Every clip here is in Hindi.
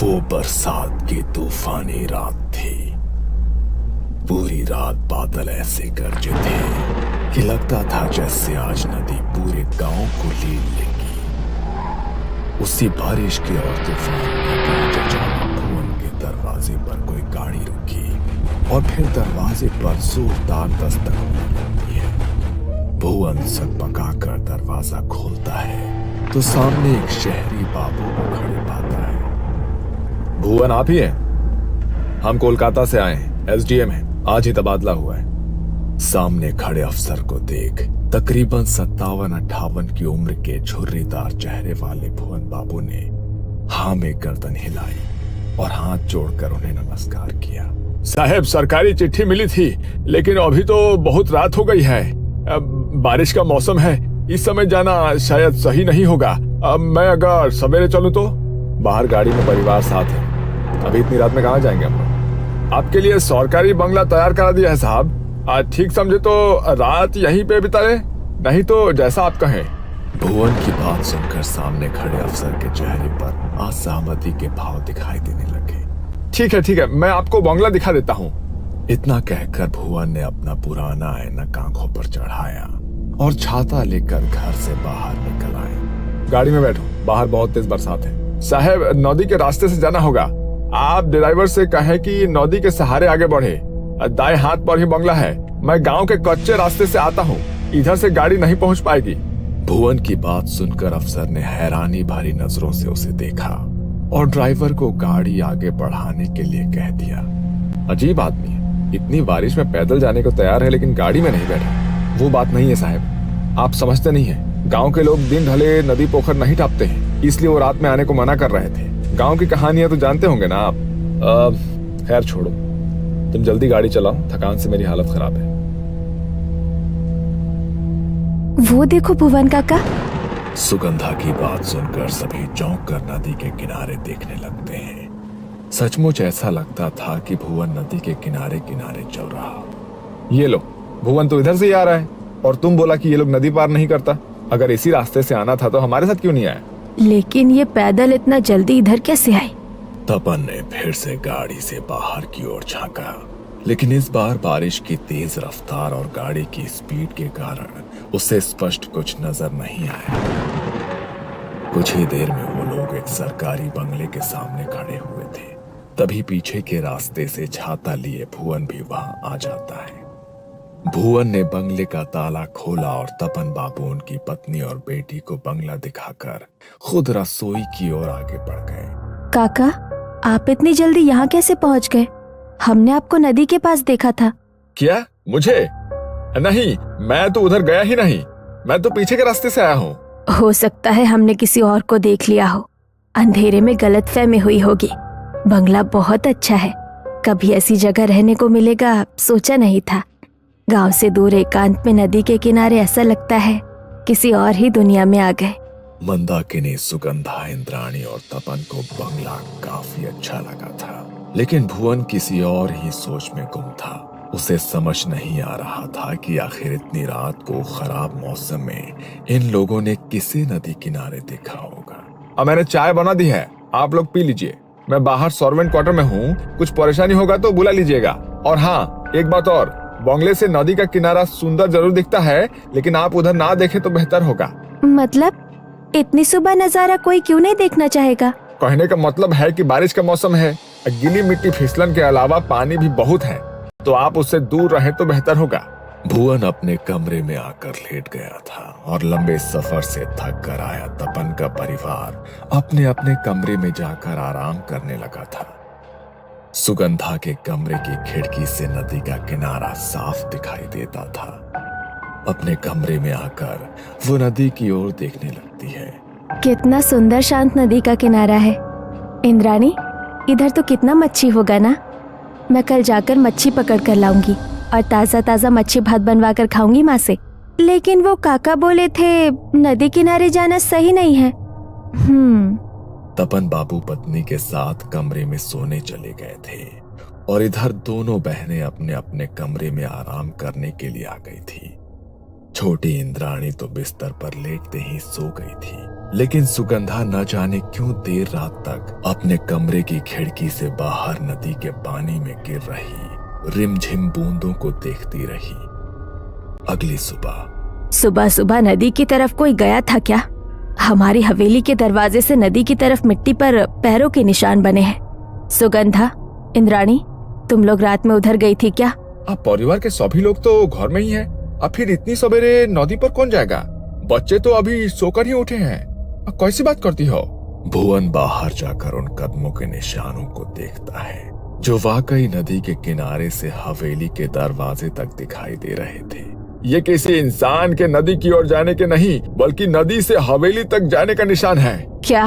वो बरसात की तूफानी रात थी। पूरी रात बादल ऐसे गरजे थे कि लगता था जैसे आज नदी पूरे गांव को ले लेगी। उसी बारिश के और तूफान के बीच अचानक भुवन के दरवाजे पर कोई गाड़ी रुकी और फिर दरवाजे पर जोरदार दस्तक होती है। भुवन सकपकाकर दरवाजा खोलता है तो सामने एक शहरी बाबू को खड़े पाता है। भुवन आप ही हैं? हम कोलकाता से आए हैं, एसडीएम हैं, आज ही तबादला हुआ है। सामने खड़े अफसर को देख तकरीबन 57-58 की उम्र के झुर्रीदार चेहरे वाले भुवन बाबू ने हाँ में गर्दन हिलाई और हाथ जोड़कर उन्हें नमस्कार किया। साहब, सरकारी चिट्ठी मिली थी, लेकिन अभी तो बहुत रात हो गई है। बारिश का मौसम है, इस समय जाना शायद सही नहीं होगा। मैं अगर सवेरे चलूं तो? बाहर गाड़ी में परिवार साथ है, अभी इतनी रात में कहाँ जाएंगे हम लोग? आपके लिए सरकारी बंगला तैयार करा दिया है साहब। ठीक समझे तो रात यहीं पे बिताए, नहीं तो जैसा आप कहें। भुवन की बात सुनकर सामने खड़े अफसर के चेहरे पर असहमति के भाव दिखाई देने लगे। ठीक है, मैं आपको बंगला दिखा देता हूँ। इतना कहकर भुवन ने अपना पुराना ऐनक आंखों पर चढ़ाया और छाता लेकर घर से बाहर निकल आए। गाड़ी में बैठो, बाहर बहुत तेज बरसात है। साहब, नदी के रास्ते से जाना होगा। आप ड्राइवर से कहें कि नदी के सहारे आगे बढ़े। दाएं हाथ पर ही बंगला है। मैं गांव के कच्चे रास्ते से आता हूँ, इधर से गाड़ी नहीं पहुँच पाएगी। भुवन की बात सुनकर अफसर ने हैरानी भरी नजरों से उसे देखा और ड्राइवर को गाड़ी आगे बढ़ाने के लिए कह दिया। अजीब आदमी है, इतनी बारिश में पैदल जाने को तैयार है लेकिन गाड़ी में नहीं बैठा। वो बात नहीं है साहब, आप समझते नहीं है। गांव के लोग दिन ढले नदी पोखर नहीं टापते हैं, इसलिए वो रात में आने को मना कर रहे थे। गांव की कहानियां तो जानते होंगे ना आप। खैर छोड़ो, तुम जल्दी गाड़ी चलाओ, थकान से मेरी हालत खराब है। वो देखो भुवन काका। सुगंधा की बात सुनकर सभी चौंक कर नदी के किनारे देखने लगते हैं। सचमुच ऐसा लगता था कि भुवन नदी के किनारे किनारे चल रहा। ये लो, भुवन तो इधर से ही आ रहा है और तुम बोला कि ये लोग नदी पार नहीं करता। अगर इसी रास्ते से आना था तो हमारे साथ क्यों नहीं आया? लेकिन ये पैदल इतना जल्दी इधर कैसे आए? तपन ने फिर से गाड़ी से बाहर की ओर झांका, लेकिन इस बार बारिश की तेज रफ्तार और गाड़ी की स्पीड के कारण उसे स्पष्ट कुछ नजर नहीं आया। कुछ ही देर में वो लोग एक सरकारी बंगले के सामने खड़े हुए थे। तभी पीछे के रास्ते से छाता लिए भुवन भी वहां आ जाता है। भुवन ने बंगले का ताला खोला और तपन बाबू उनकी पत्नी और बेटी को बंगला दिखाकर खुद रसोई की ओर आगे बढ़ गए। काका, आप इतनी जल्दी यहाँ कैसे पहुँच गए? हमने आपको नदी के पास देखा था। क्या? मुझे? नहीं, मैं तो उधर गया ही नहीं। मैं तो पीछे के रास्ते से आया हूँ। हो सकता है हमने किसी और को देख लिया हो। अंधेरे में गलतफहमी हुई होगी। बंगला बहुत अच्छा है, कभी ऐसी जगह रहने को मिलेगा सोचा नहीं था। गांव से दूर एकांत में नदी के किनारे ऐसा लगता है किसी और ही दुनिया में आ गए। मंदाकिनी, सुगंधा, इंद्राणी और तपन को बंगला काफी अच्छा लगा था, लेकिन भुवन किसी और ही सोच में गुम था। उसे समझ नहीं आ रहा था कि आखिर इतनी रात को खराब मौसम में इन लोगों ने किसे नदी किनारे देखा होगा। अब मैंने चाय बना दी है, आप लोग पी लीजिए। मैं बाहर सर्वेंट क्वार्टर में हूँ, कुछ परेशानी होगा तो बुला लीजिएगा। और हाँ, एक बात और, बंगले से नदी का किनारा सुंदर जरूर दिखता है, लेकिन आप उधर ना देखें तो बेहतर होगा। मतलब इतनी सुबह नजारा कोई क्यों नहीं देखना चाहेगा? कहने का मतलब है कि बारिश का मौसम है, गीली मिट्टी फिसलन के अलावा पानी भी बहुत है, तो आप उससे दूर रहें तो बेहतर होगा। भुवन अपने कमरे में आकर लेट गया था और लंबे सफर से थक कर आया तपन का परिवार अपने अपने कमरे में जाकर आराम करने लगा था। सुगंधा के कमरे की खिड़की से नदी का किनारा साफ दिखाई देता था। अपने कमरे में आकर वो नदी की ओर देखने लगती है। कितना सुंदर शांत नदी का किनारा है। इंद्राणी, इधर तो कितना मच्छी होगा ना। मैं कल जाकर मच्छी पकड़ कर लाऊंगी और ताजा ताजा मच्छी भात बनवा कर खाऊंगी माँ से। लेकिन वो काका बोले थे नदी किनारे जाना सही नहीं है। तपन बाबू पत्नी के साथ कमरे में सोने चले गए थे और इधर दोनों बहनें अपने अपने कमरे में आराम करने के लिए आ गई थी। छोटी इंद्राणी तो बिस्तर पर लेटते ही सो गई थी। लेकिन सुगंधा न जाने क्यों देर रात तक अपने कमरे की खिड़की से बाहर नदी के पानी में गिर रही रिमझिम बूंदों को देखती रही। अगली सुबह सुबह नदी की तरफ कोई गया था क्या? हमारी हवेली के दरवाजे से नदी की तरफ मिट्टी पर पैरों के निशान बने हैं। सुगंधा, इंद्राणी, तुम लोग रात में उधर गई थी क्या? अब परिवार के सभी लोग तो घर में ही हैं। अब फिर इतनी सवेरे नदी पर कौन जाएगा? बच्चे तो अभी सोकर ही उठे हैं। अब कैसी बात करती हो? भुवन बाहर जाकर उन कदमों के निशानों को देखता है जो वाकई नदी के किनारे से हवेली के दरवाजे तक दिखाई दे रहे थे। ये किसी इंसान के नदी की ओर जाने के नहीं, बल्कि नदी से हवेली तक जाने का निशान है। क्या?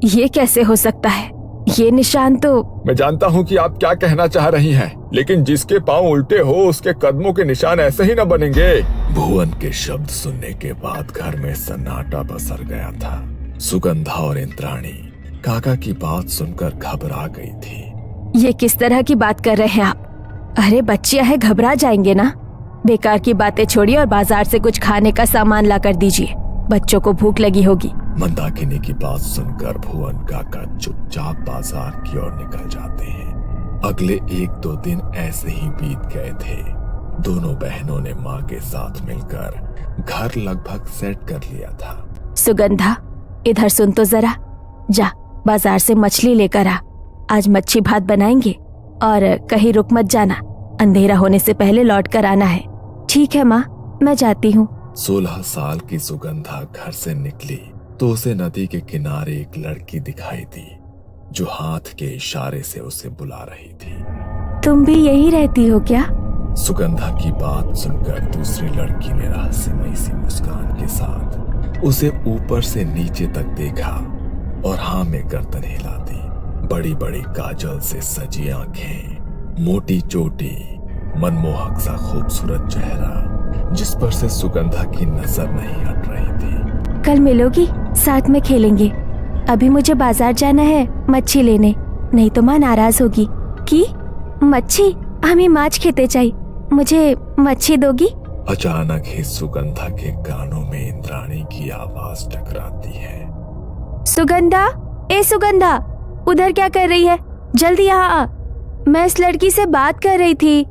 ये कैसे हो सकता है? ये निशान तो... मैं जानता हूँ कि आप क्या कहना चाह रही हैं, लेकिन जिसके पाँव उल्टे हो उसके कदमों के निशान ऐसे ही न बनेंगे। भुवन के शब्द सुनने के बाद घर में सन्नाटा पसर गया था। सुगंधा और इंद्राणी काका की बात सुनकर घबरा गई थी। ये किस तरह की बात कर रहे हैं आप? अरे बच्चियां है, घबरा जाएंगे ना। बेकार की बातें छोड़िए और बाजार से कुछ खाने का सामान ला कर दीजिए, बच्चों को भूख लगी होगी। मंदाकिनी की बात सुनकर भुवन काका चुपचाप बाजार की ओर निकल जाते हैं। अगले 1-2 दिन ऐसे ही बीत गए थे। दोनों बहनों ने माँ के साथ मिलकर घर लगभग सेट कर लिया था। सुगंधा, इधर सुन तो जरा, जा बाजार से मछली लेकर आ। आज मच्छी भात बनाएंगे और कहीं रुक मत जाना, अंधेरा होने से पहले लौट कर आना है। ठीक है माँ, मैं जाती हूँ। 16 साल की सुगंधा घर से निकली तो उसे नदी के किनारे एक लड़की दिखाई दी जो हाथ के इशारे से उसे बुला रही थी। तुम भी यही रहती हो क्या? सुगंधा की बात सुनकर दूसरी लड़की ने रहस्यमयी सी मुस्कान के साथ उसे ऊपर से नीचे तक देखा और हाँ में गर्दन हिला दी। बड़ी बड़ी काजल से सजी आंखें, मोटी चोटी, मनमोहक सा खूबसूरत चेहरा जिस पर से सुगंधा की नजर नहीं हट रही थी। कल मिलोगी, साथ में खेलेंगे। अभी मुझे बाजार जाना है मच्छी लेने, नहीं तो माँ नाराज होगी। की मच्छी? हमें माछ खेते चाहिए, मुझे मच्छी दोगी? अचानक ही सुगंधा के कानों में इंद्राणी की आवाज टकराती है। सुगंधा, ए सुगंधा, उधर क्या कर रही है? जल्दी यहाँ आ, मैं इस लड़की से बात कर रही थी।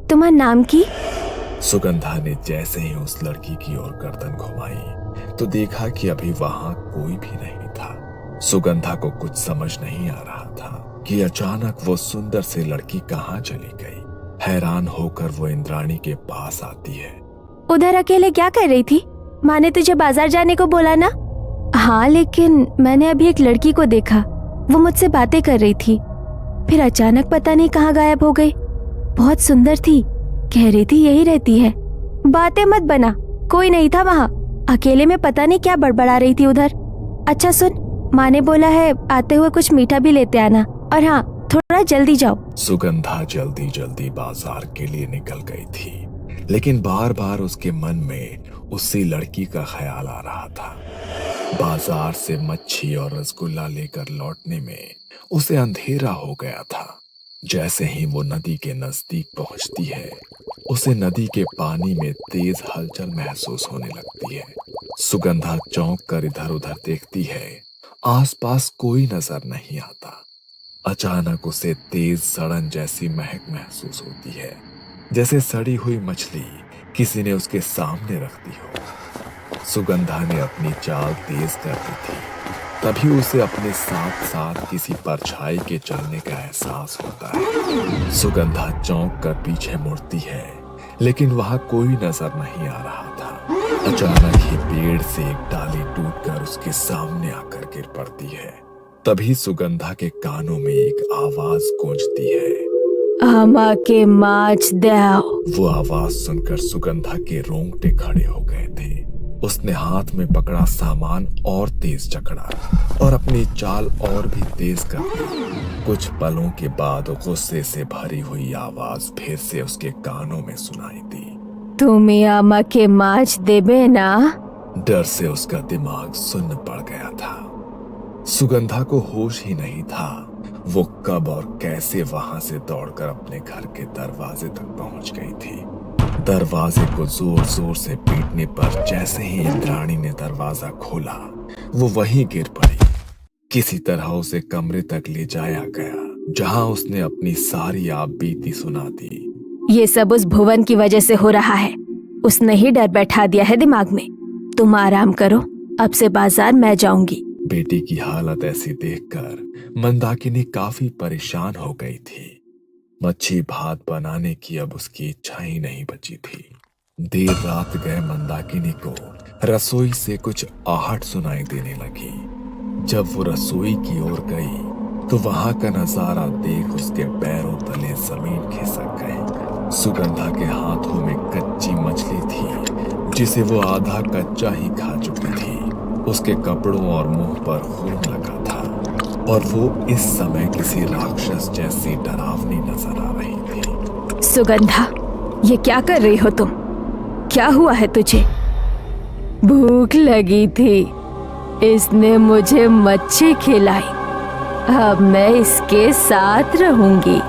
तुम्हारा नाम की? सुगंधा ने जैसे ही उस लड़की की ओर गर्दन घुमाई तो देखा कि अभी वहां कोई भी नहीं था। सुगंधा को कुछ समझ नहीं आ रहा था कि अचानक वो सुंदर सी लड़की कहाँ चली गई। हैरान होकर वो इंद्राणी के पास आती है। उधर अकेले क्या कर रही थी? माँ ने तुझे बाजार जाने को बोला ना? हाँ, लेकिन मैंने अभी एक लड़की को देखा, वो मुझसे बातें कर रही थी, फिर अचानक पता नहीं कहाँ गायब हो गई। बहुत सुंदर थी, कह रही थी यही रहती है। बातें मत बना, कोई नहीं था वहाँ, अकेले में पता नहीं क्या बड़बड़ा रही थी उधर। अच्छा सुन, माँ ने बोला है आते हुए कुछ मीठा भी लेते आना, और हाँ थोड़ा जल्दी जाओ। सुगंधा जल्दी जल्दी बाजार के लिए निकल गई थी, लेकिन बार बार उसके मन में उसी लड़की का ख्याल आ रहा था। बाजार से मच्छी और रसगुल्ला लेकर लौटने में उसे अंधेरा हो गया था। जैसे ही वो नदी के नजदीक पहुंचती है, उसे नदी के पानी में तेज हलचल महसूस होने लगती है। सुगंधा चौंक कर इधर उधर देखती है, आसपास कोई नजर नहीं आता। अचानक उसे तेज सड़न जैसी महक महसूस होती है, जैसे सड़ी हुई मछली किसी ने उसके सामने रख दी हो। सुगंधा ने अपनी चाल तेज कर दी थी, तभी उसे अपने साथ साथ किसी परछाई के चलने का एहसास होता है। सुगंधा चौंक कर पीछे मुड़ती है, लेकिन वहां कोई नजर नहीं आ रहा था। अचानक ही पेड़ से एक डाली टूटकर उसके सामने आकर गिर पड़ती है। तभी सुगंधा के कानों में एक आवाज गूंजती है, आमा के माछ दो। वो आवाज सुनकर सुगंधा के रोंगटे खड़े हो गए थे। उसने हाथ में पकड़ा सामान और तेज जकड़ा और अपनी चाल और भी तेज कर दी। कुछ पलों के बाद गुस्से से भरी हुई आवाज फिर से उसके कानों में सुनाई दी, तुम्हें आमा के माछ देबे ना? डर से उसका दिमाग सुन्न पड़ गया था। सुगंधा को होश ही नहीं था वो कब और कैसे वहां से दौड़कर अपने घर के दरवाजे तक पहुंच गई थी। दरवाजे को जोर जोर से पीटने पर जैसे ही इंद्राणी ने दरवाजा खोला, वो वहीं गिर पड़ी। किसी तरह उसे कमरे तक ले जाया गया जहां उसने अपनी सारी आप बीती सुना दी। ये सब उस भुवन की वजह से हो रहा है। उसने ही डर बैठा दिया है दिमाग में। तुम आराम करो, अब से बाजार मैं जाऊंगी। बेटी की हालत ऐसी देखकर मंदाकिनी काफी परेशान हो गई थी। मच्छी भात बनाने की अब उसकी इच्छा ही नहीं बची थी। देर रात गए मंदाकिनी को रसोई से कुछ आहट सुनाई देने लगी। जब वो रसोई की ओर गई तो वहां का नजारा देख उसके पैरों तले जमीन खिसक गई। सुगंधा के हाथों में कच्ची मछली थी जिसे वो आधा कच्चा ही खा चुकी थी। उसके कपड़ों और मुंह पर खून लगा था और वो इस समय किसी राक्षस जैसी डरावनी नजर आ रही थी। सुगंधा, ये क्या कर रही हो तुम? क्या हुआ है तुझे? भूख लगी थी, इसने मुझे मच्छी खिलाई। अब मैं इसके साथ रहूंगी।